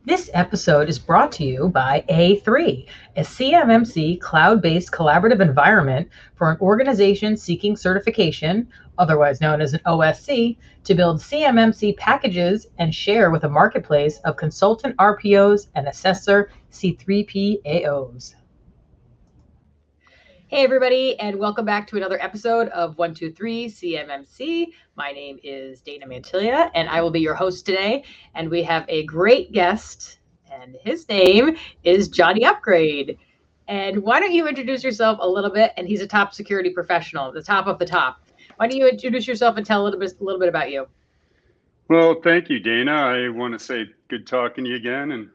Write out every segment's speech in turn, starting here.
This episode is brought to you by A3, a CMMC cloud-based collaborative environment for an organization seeking certification, otherwise known as an OSC, to build CMMC packages and share with a marketplace of consultant RPOs and assessor C3PAOs. Hey, everybody, and welcome back to another episode of 123 CMMC. My name is Dana Mantilia, and I will be your host today. And we have a great guest, and his name is JohnE Upgrade. And why don't you introduce yourself a little bit? And he's a top security professional, the top of the top. Why don't you introduce yourself and tell a little bit about you? Well, thank you, Dana. I want to say good talking to you again. And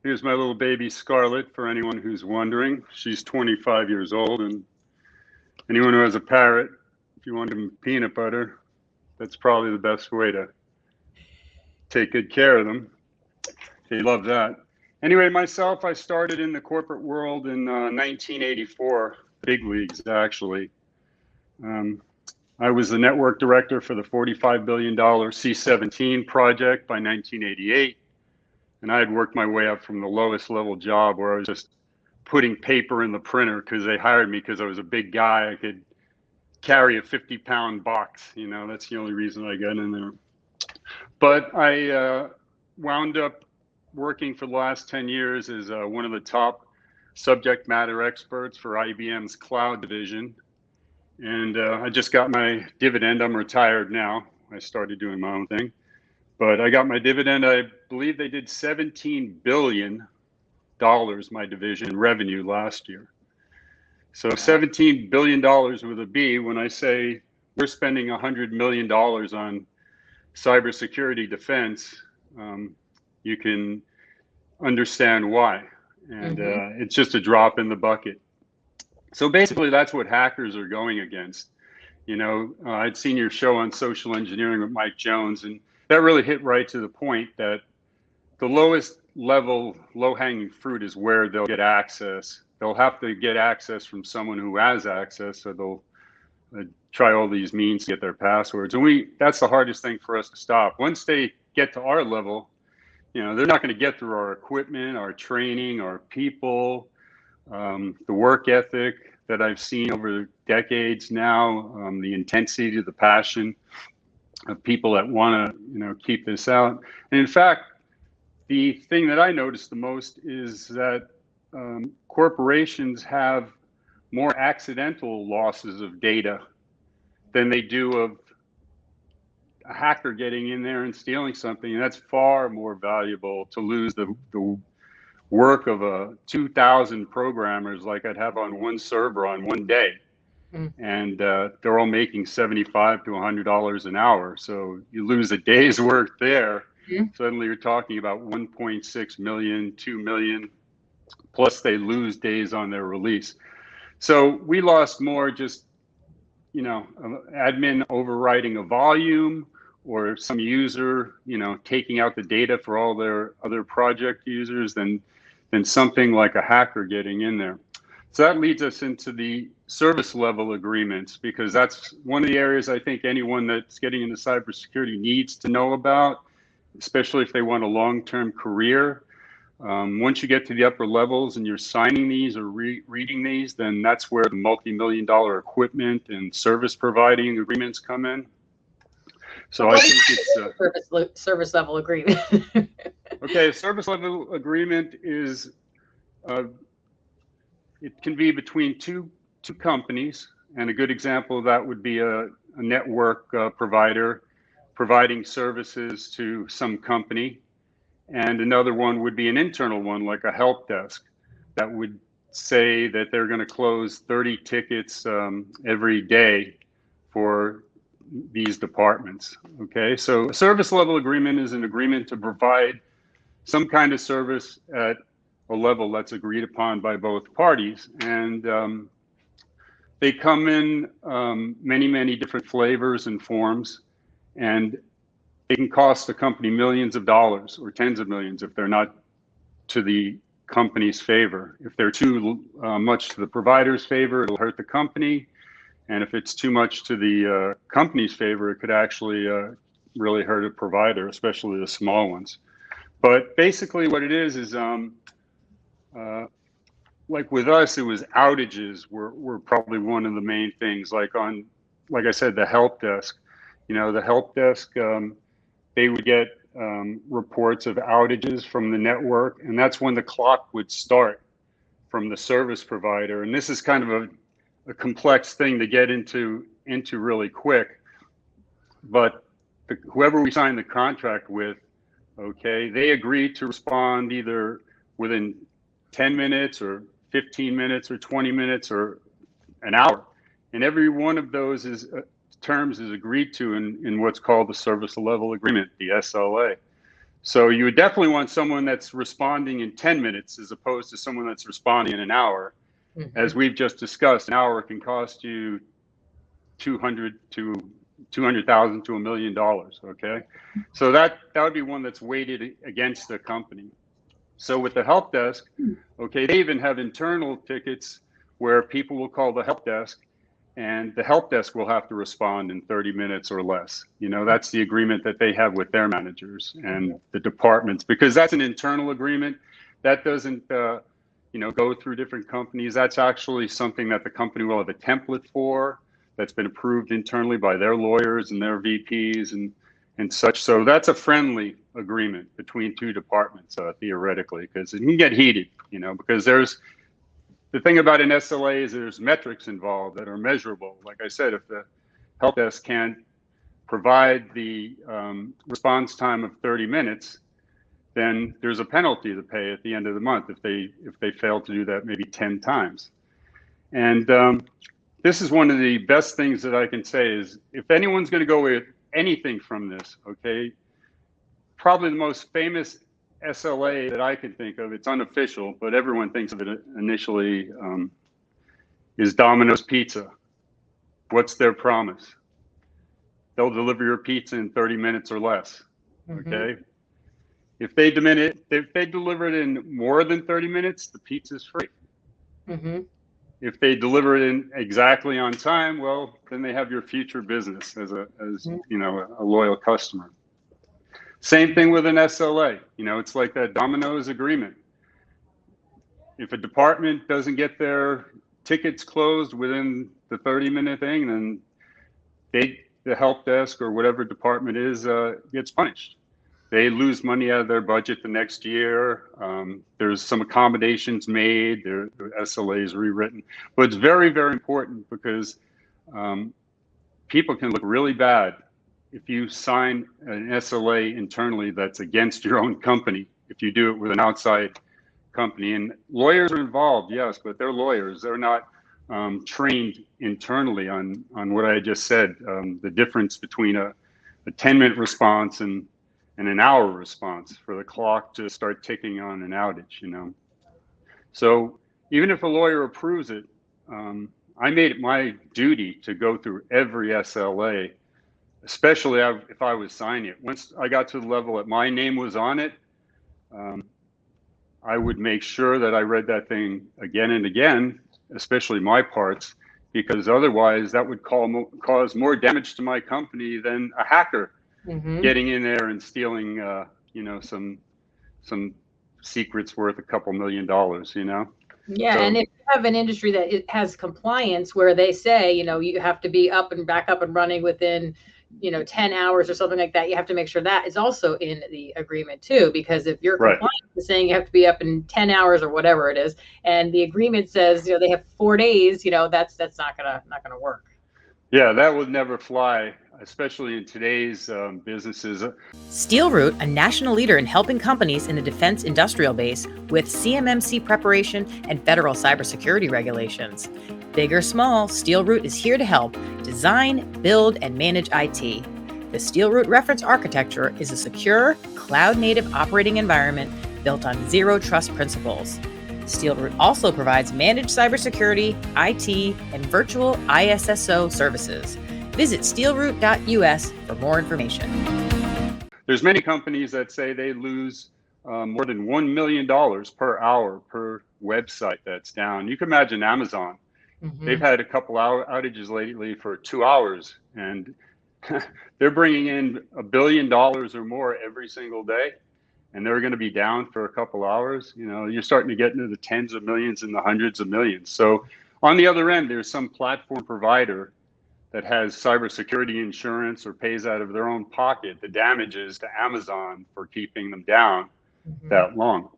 here's my little baby Scarlett for anyone who's wondering. She's 25 years old, and anyone who has a parrot, if you want them peanut butter, that's probably the best way to take good care of them. They love that. Anyway, myself, I started in the corporate world in 1984, big leagues, actually. I was the network director for the $45 billion C-17 project by 1988. And I had worked my way up from the lowest level job where I was just putting paper in the printer because they hired me because I was a big guy. I could carry a 50-pound box. You know, that's the only reason I got in there. But I wound up working for the last 10 years as one of the top subject matter experts for IBM's cloud division. And I just got my dividend. I'm retired now. I started doing my own thing. But I got my dividend. I believe they did $17 billion, my division, in revenue last year. So $17 billion with a B. When I say we're spending $100 million on cybersecurity defense, you can understand why. And it's just a drop in the bucket. So basically, that's what hackers are going against. You know, I'd seen your show on social engineering with Mike Jones, and that really hit right to the point that the lowest level, low-hanging fruit is where they'll get access. They'll have to get access from someone who has access, so they'll try all these means to get their passwords. And that's the hardest thing for us to stop. Once they get to our level, you know, they're not going to get through our equipment, our training, our people, the work ethic that I've seen over decades now, the intensity, the passion of people that want to, you know, keep this out. And in fact, the thing that I noticed the most is that corporations have more accidental losses of data than they do of a hacker getting in there and stealing something. And that's far more valuable to lose the work of 2,000 programmers like I'd have on one server on one day. And they're all making $75 to $100 an hour. So you lose a day's work there. Suddenly you're talking about 1.6 million, 2 million, plus they lose days on their release. So we lost more just, you know, admin overwriting a volume or some user, you know, taking out the data for all their other project users than something like a hacker getting in there. So that leads us into the service level agreements, because that's one of the areas I think anyone that's getting into cybersecurity needs to know about, especially if they want a long-term career. Once you get to the upper levels and you're signing these or reading these, then that's where the multi-million-dollar equipment and service providing agreements come in. So I think it's service level agreement. Okay, a service level agreement is it can be between two companies, and a good example of that would be a network provider providing services to some company, and another one would be an internal one like a help desk that would say that they're going to close 30 tickets every day for these departments. Okay, so a service level agreement is an agreement to provide some kind of service at a level that's agreed upon by both parties. And they come in many different flavors and forms, and they can cost the company millions of dollars or tens of millions if they're not to the company's favor. If they're too much to the provider's favor, it'll hurt the company. And if it's too much to the company's favor, it could actually really hurt a provider, especially the small ones. But basically what it is like with us, it was outages were probably one of the main things. Like I said, the help desk, the help desk, they would get reports of outages from the network, and that's when the clock would start from the service provider. And this is kind of a complex thing to get into really quick. But whoever we signed the contract with, okay, they agreed to respond either within 10 minutes or 15 minutes or 20 minutes or an hour. And every one of those terms is agreed to in what's called the service level agreement, the SLA. So you would definitely want someone that's responding in 10 minutes as opposed to someone that's responding in an hour. Mm-hmm. As we've just discussed, an hour can cost you $200,000 to $1 million. Okay, so that would be one that's weighted against the company. So with the help desk, okay, they even have internal tickets where people will call the help desk, and the help desk will have to respond in 30 minutes or less. That's the agreement that they have with their managers and the departments, because that's an internal agreement that doesn't, go through different companies. That's actually something that the company will have a template for that's been approved internally by their lawyers and their VPs and such. So that's a friendly agreement between two departments, theoretically, because it can get heated, because the thing about an SLA is there's metrics involved that are measurable. Like I said, if the help desk can't provide the response time of 30 minutes, then there's a penalty to pay at the end of the month if they fail to do that maybe 10 times. And this is one of the best things that I can say is, if anyone's going to go with anything from this, okay, probably the most famous SLA that I can think of, it's unofficial, but everyone thinks of it initially, is Domino's Pizza. What's their promise? They'll deliver your pizza in 30 minutes or less, okay? Mm-hmm. If they deliver it in more than 30 minutes, the pizza's free. Mm-hmm. If they deliver it in exactly on time, well, then they have your future business as a loyal customer. Same thing with an SLA. It's like that Domino's agreement. If a department doesn't get their tickets closed within the 30-minute thing, then the help desk or whatever department is gets punished. They lose money out of their budget the next year. There's some accommodations made. The SLA is rewritten. But it's very, very important because people can look really bad if you sign an SLA internally that's against your own company, if you do it with an outside company. And lawyers are involved, yes, but they're lawyers. They're not trained internally on what I just said, the difference between a 10-minute response and an hour response for the clock to start ticking on an outage, So even if a lawyer approves it, I made it my duty to go through every SLA, especially if I was signing it. Once I got to the level that my name was on it, I would make sure that I read that thing again and again, especially my parts, because otherwise that would cause more damage to my company than a hacker getting in there and stealing, some secrets worth a couple $1 million, Yeah, so, and if you have an industry that it has compliance where they say, you have to be back up and running within, 10 hours or something like that, you have to make sure that is also in the agreement too, because if your compliance is saying you have to be up in 10 hours or whatever it is, and the agreement says, they have 4 days, that's not gonna work. Yeah, that would never fly, especially in today's businesses. SteelRoot, a national leader in helping companies in the defense industrial base with CMMC preparation and federal cybersecurity regulations. Big or small, SteelRoot is here to help design, build, and manage IT. The SteelRoot reference architecture is a secure, cloud-native operating environment built on zero trust principles. SteelRoot also provides managed cybersecurity, IT, and virtual ISSO services. Visit steelroot.us for more information. There's many companies that say they lose more than $1 million per hour per website that's down. You can imagine Amazon. Mm-hmm. They've had a couple outages lately for 2 hours, and they're bringing in $1 billion or more every single day. and they're going to be down for a couple hours, you're starting to get into the tens of millions and the hundreds of millions. So on the other end, there's some platform provider that has cybersecurity insurance or pays out of their own pocket the damages to Amazon for keeping them down that long.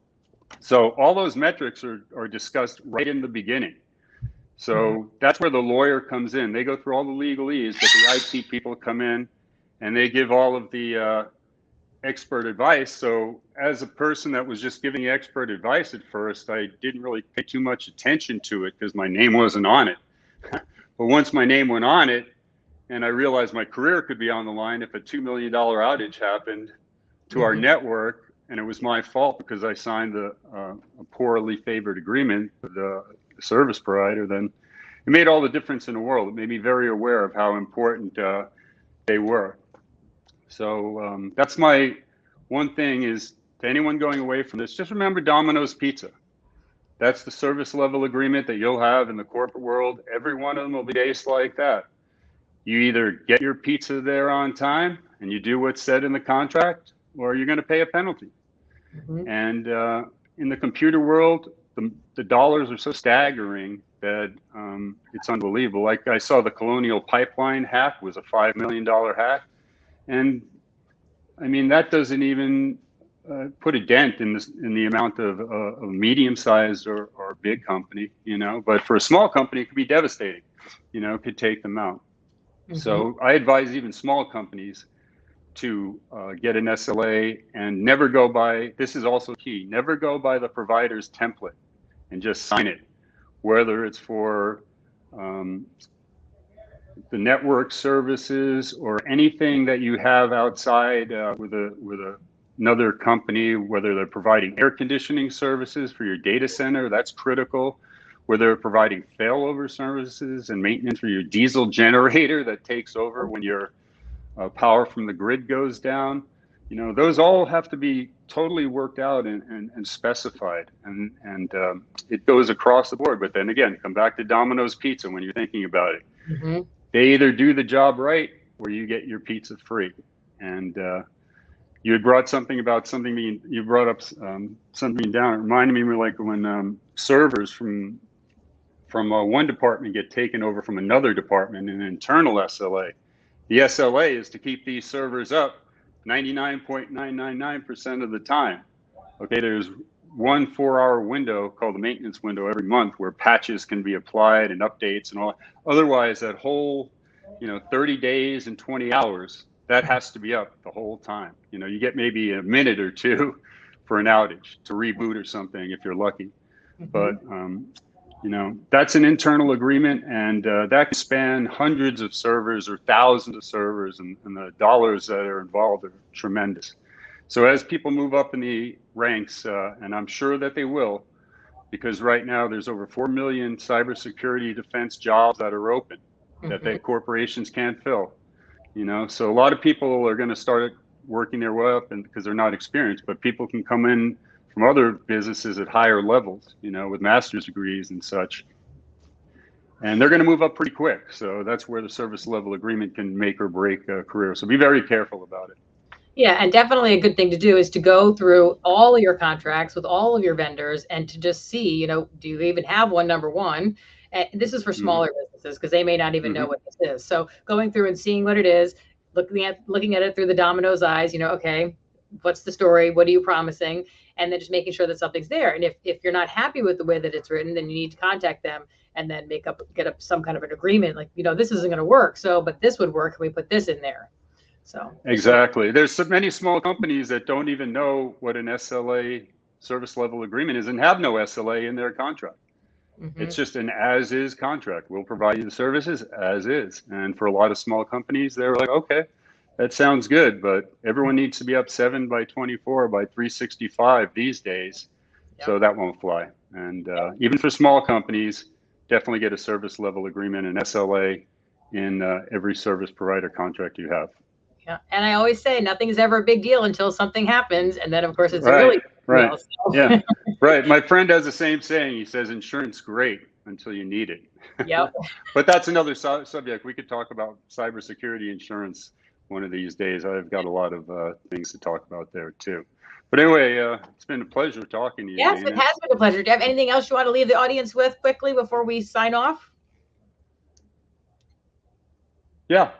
So all those metrics are discussed right in the beginning. So that's where the lawyer comes in. They go through all the legalese, but the IT people come in and they give all of the expert advice. So as a person that was just giving expert advice at first, I didn't really pay too much attention to it because my name wasn't on it. But once my name went on it, and I realized my career could be on the line if a $2 million outage happened to our network, and it was my fault because I signed a poorly favored agreement with the service provider, then it made all the difference in the world. It made me very aware of how important they were. So that's my one thing is, to anyone going away from this, just remember Domino's Pizza. That's the service level agreement that you'll have in the corporate world. Every one of them will be based like that. You either get your pizza there on time and you do what's said in the contract, or you're going to pay a penalty. And in the computer world, the dollars are so staggering that it's unbelievable. Like I saw the Colonial Pipeline hack was a $5 million hack. And I mean, that doesn't even put a dent in the amount of a medium-sized or big company, but for a small company, it could be devastating, it could take them out. So I advise even small companies to get an SLA and never go by, this is also key, never go by the provider's template and just sign it, whether it's for the network services or anything that you have outside with another company, whether they're providing air conditioning services for your data center, that's critical. Whether they're providing failover services and maintenance for your diesel generator that takes over when your power from the grid goes down, those all have to be totally worked out and specified, and it goes across the board. But then again, come back to Domino's Pizza when you're thinking about it. They either do the job right or you get your pizza free. And you had brought something about something being, you brought up something down. It reminded me like when servers from one department get taken over from another department, an internal SLA. The SLA is to keep these servers up 99.999% of the time. Okay, there's one 4-hour window called the maintenance window every month where patches can be applied and updates and all. Otherwise, that whole 30 days and 20 hours, that has to be up the whole time. You get maybe a minute or two for an outage to reboot or something if you're lucky. But that's an internal agreement, and that can span hundreds of servers or thousands of servers, and the dollars that are involved are tremendous. So as people move up in the ranks, and I'm sure that they will, because right now there's over 4 million cybersecurity defense jobs that are open that the corporations can't fill. So a lot of people are going to start working their way up, and because they're not experienced, but people can come in from other businesses at higher levels, with master's degrees and such. And they're going to move up pretty quick. So that's where the service level agreement can make or break a career. So be very careful about it. Yeah, and definitely a good thing to do is to go through all of your contracts with all of your vendors and to just see, do you even have one, number one? And this is for smaller businesses because they may not even know what this is. So going through and seeing what it is, looking at it through the Domino's eyes, okay, what's the story? What are you promising? And then just making sure that something's there. And if you're not happy with the way that it's written, then you need to contact them and then get up some kind of an agreement. Like, this isn't going to work. So, but this would work. Can we put this in there? So exactly. There's so many small companies that don't even know what an SLA, service level agreement, is and have no SLA in their contract. It's just an as is contract. We'll provide you the services as is. And for a lot of small companies, they're like, okay, that sounds good, but everyone needs to be up 7 by 24 by 365 these days. So that won't fly. And even for small companies, definitely get a service level agreement, an SLA in every service provider contract you have. Yeah, and I always say nothing is ever a big deal until something happens, and then of course it's a really big deal. So. Yeah, right. My friend has the same saying. He says, "Insurance great until you need it." Yep. But that's another subject. We could talk about cybersecurity insurance one of these days. I've got a lot of things to talk about there too. But anyway, it's been a pleasure talking to you. Yes, Dana. it has been a pleasure. Do you have anything else you want to leave the audience with quickly before we sign off? Yeah.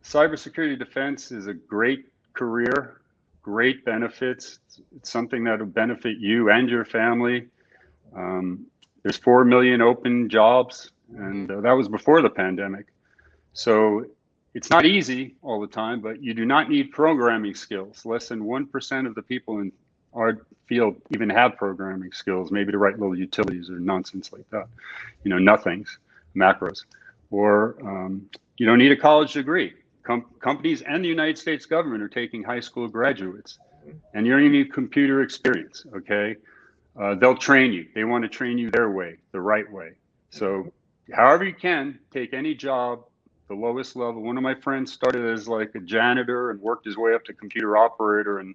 Cybersecurity defense is a great career, great benefits. It's something that will benefit you and your family. There's 4 million open jobs, and that was before the pandemic. So it's not easy all the time, but you do not need programming skills. Less than 1% of the people in our field even have programming skills, maybe to write little utilities or nonsense like that. You know, nothings, macros. Or you don't need a college degree. Companies and the United States government are taking high school graduates, and you don't even need computer experience, okay? They'll train you. They want to train you their way, the right way. So however you can, take any job, the lowest level. One of my friends started as like a janitor and worked his way up to computer operator, and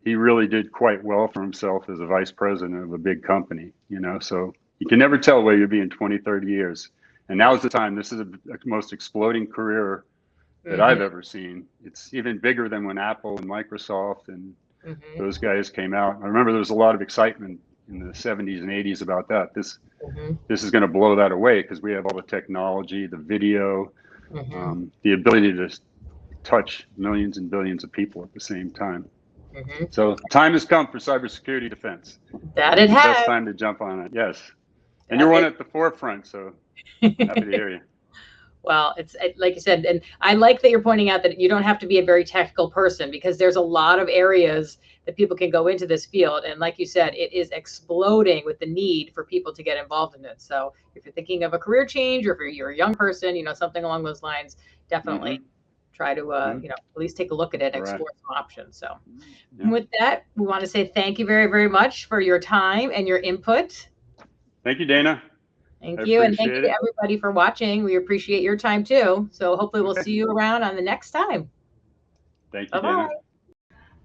he really did quite well for himself as a vice president of a big company, you know? So you can never tell where you'll be in 20, 30 years. And now's the time. This is the most exploding career that I've ever seen. It's even bigger than when Apple and Microsoft and those guys came out. I remember there was a lot of excitement in the 70s and 80s about that. This is going to blow that away because we have all the technology, the video, the ability to touch millions and billions of people at the same time. So time has come for cybersecurity defense. That it has. has. Best time to jump on it. Yes. And you're one at the forefront, so happy to hear you. Well, it's like you said, and I like that you're pointing out that you don't have to be a very technical person, because there's a lot of areas that people can go into this field. And like you said, it is exploding with the need for people to get involved in it. So if you're thinking of a career change, or if you're a young person, you know, something along those lines, definitely try to, you know, at least take a look at it and explore some options. So and with that, we want to say thank you very, very much for your time and your input. Thank you, Dana. Thank you. And thank you to everybody for watching. We appreciate your time too. So hopefully we'll see you around on the next time. Thank you, Dana.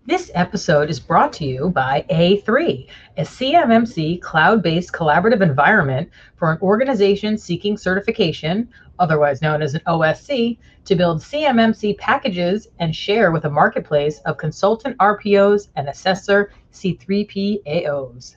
This episode is brought to you by A3, a CMMC cloud-based collaborative environment for an organization seeking certification, otherwise known as an OSC, to build CMMC packages and share with a marketplace of consultant RPOs and assessor C3PAOs.